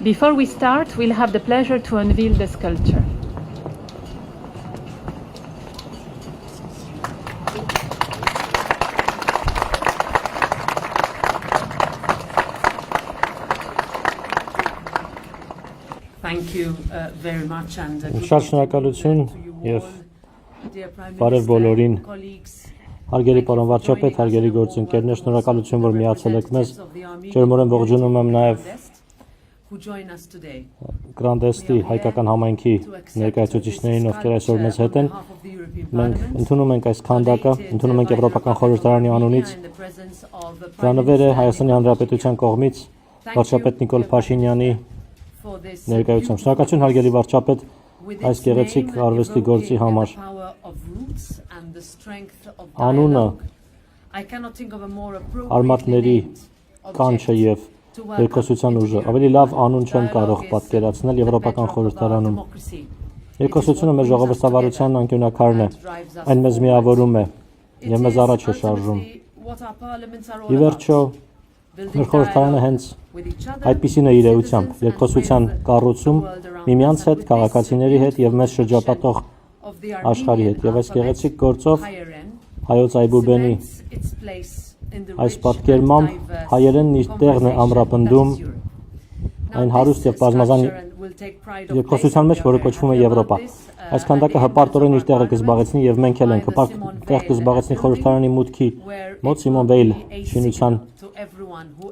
Before we start, we'll have the pleasure to unveil the sculpture. Thank you very much and Շատ շնորհակալություն եւ բարև բոլորին։ Հարգելի պարոն վարչապետ, հարգելի գործընկերներ, շնորհակալություն, որ միացել եք մեզ։ Ջերմորեն ողջունում եմ նաեւ Grandest-ի հայկական համայնքի ներկայացուցիչներին, ովքեր այսօր մեզ հետ են։ Մենք ընդունում ենք այս քանդակը, ընդունում ենք Եվրոպական խորհրդարանի անունից։ Դրանվեր է Հայաստանի Հանրապետության կողմից վարչապետ Նիկոլ Փաշինյանի ներկայությամբ։ Շնորհակալություն հարգելի վարչապետ այս գեղեցիկ արվեստի գործի համար։ Անունը արմատների կանչը եւ երկխոսության ուժը։ Ավելի լավ անուն չեմ կարող պատկերացնել Եվրոպական խորհրդարանում։ Երկխոսությունը մեր ժողովրդավարության անկյունակարն է։ Այն մեզ միավորում է եւ մեզ առաջ է շարժում։ Ի վերջո մեր խորհրդարանը հենց այդպիսին է իր էությամբ, երկխոսության կառուցում միմյանց հետ, քաղաքացիների հետ եւ մեզ շրջապատող աշխարհի հետ։ Եվ այս գեղեցիկ գործով հայոց այբուբենի այս պատկերմամբ հայերենն իր տեղն է ամրապնդում այն հարուստ եւ բազմազան երկխոսության մեջ, որը կոչվում է Եվրոպա։ Այս քանդակը հպարտորեն իր տեղը կզբաղեցնի եւ մենք էլ ենք հպարտ տեղ կզբաղեցնի խորհրդարանի մուտքի մոտ Սիմոն Վեյլ շինության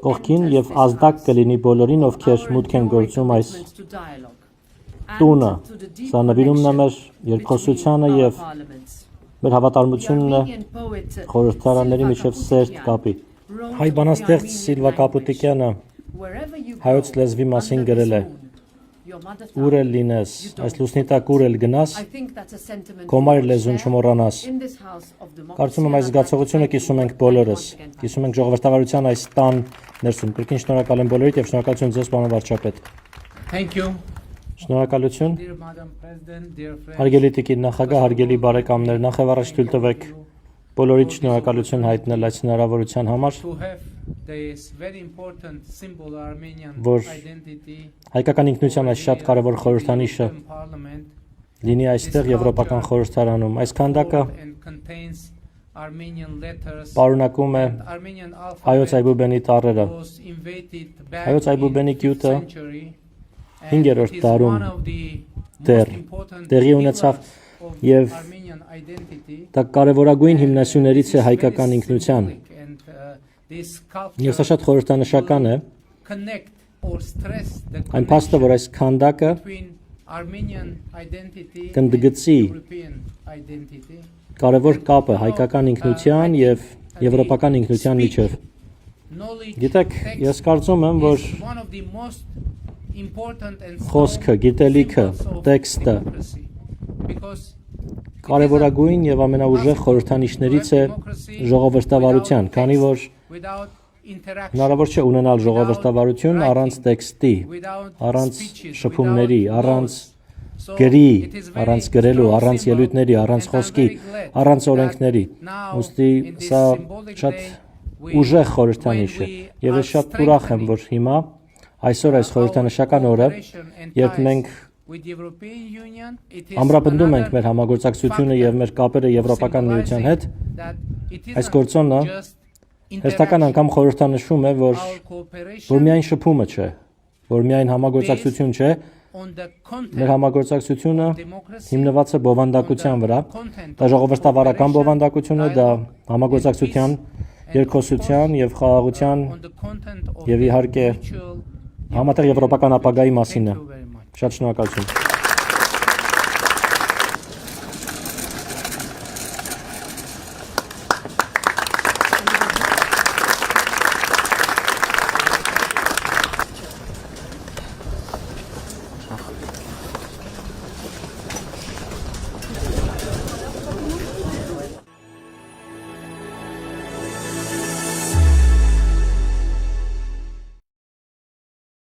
կողքին եւ ազդակ կլինի բոլորին, ովքեր մուտք են գործում այս տունը։ Սա նվիրումն է մեր երկխոսությանը եւ մեր հավատարմությունն է խորհրդարանների միջև սերտ կապի։ Հայ բանաստեղծ Սիլվա Կապուտիկյանը հայոց լեզվի մասին գրել է. Ուր էլ լինես, այս լուսնի տակ ուր էլ գնաս, քո մայր լեզուն չմոռանաս։ Կարծում եմ այս զգացողությունը կիսում ենք բոլորս, կիսում ենք ժողովրդավարության այս տան ներսում։ Կրկին շնորհակալ եմ բոլորիդ եւ շնորհակալություն ձեզ, պարոն վարչապետ։ Thank you. Շնորհակալություն։ Հարգելի տիկին նախագահ, հարգելի բարեկամներ, նախ եւ առաջ թույլ տվեք բոլորիդ շնորհակալություն հայտնել այս հնարավորության համար, որ հայկական ինքնության այս շատ կարևոր խորհրդանիշը լինի այստեղ Եվրոպական խորհրդարանում։ Այս քանդակը պարունակում է հայոց այբուբենի տառերը։ Հայոց այբուբենի գյուտը 5-րդ դարում տեղի ունեցավ եւ դա կարևորագույն հիմնասյուներից է հայկական ինքնության։ Եվ սա շատ խորհրդանշական է այն փաստը, որ այս քանդակը կընդգծի կարևոր կապը հայկական ինքնության եւ եվրոպական ինքնության միջև։ Գիտեք, ես կարծում եմ, որ խոսքը, գիտելիքը, տեքստը կարևորագույն եւ ամենաուժեղ խորհրդանիշներից է ժողովրդավարության, քանի որ հնարավոր չէ ունենալ ժողովրդավարություն առանց տեքստի, առանց շփումների, առանց գրի, առանց գրելու, առանց ելույթների, առանց խոսքի, առանց օրենքների։ Ուստի սա շատ ուժեղ խորհրդանիշ է եւ ես շատ ուրախ եմ, որ հիմա այսօր այս խորհրդանշական օրը, երբ մենք ամրապնդում ենք մեր համագործակցությունը եւ մեր կապերը Եվրոպական միության հետ, այս գործոնը հերթական անգամ խորհրդանշում է, որ միայն շփումը չէ, որ միայն համագործակցություն չէ, մեր համագործակցությունը հիմնված է բովանդակության վրա, դա ժողովրդավարական բովանդակություն է, դա համագործակցության, երկխոսության եւ խաղաղության եւ իհարկե համատեղ եվրոպական ապագայի մասին է։ Շատ շնորհակալություն։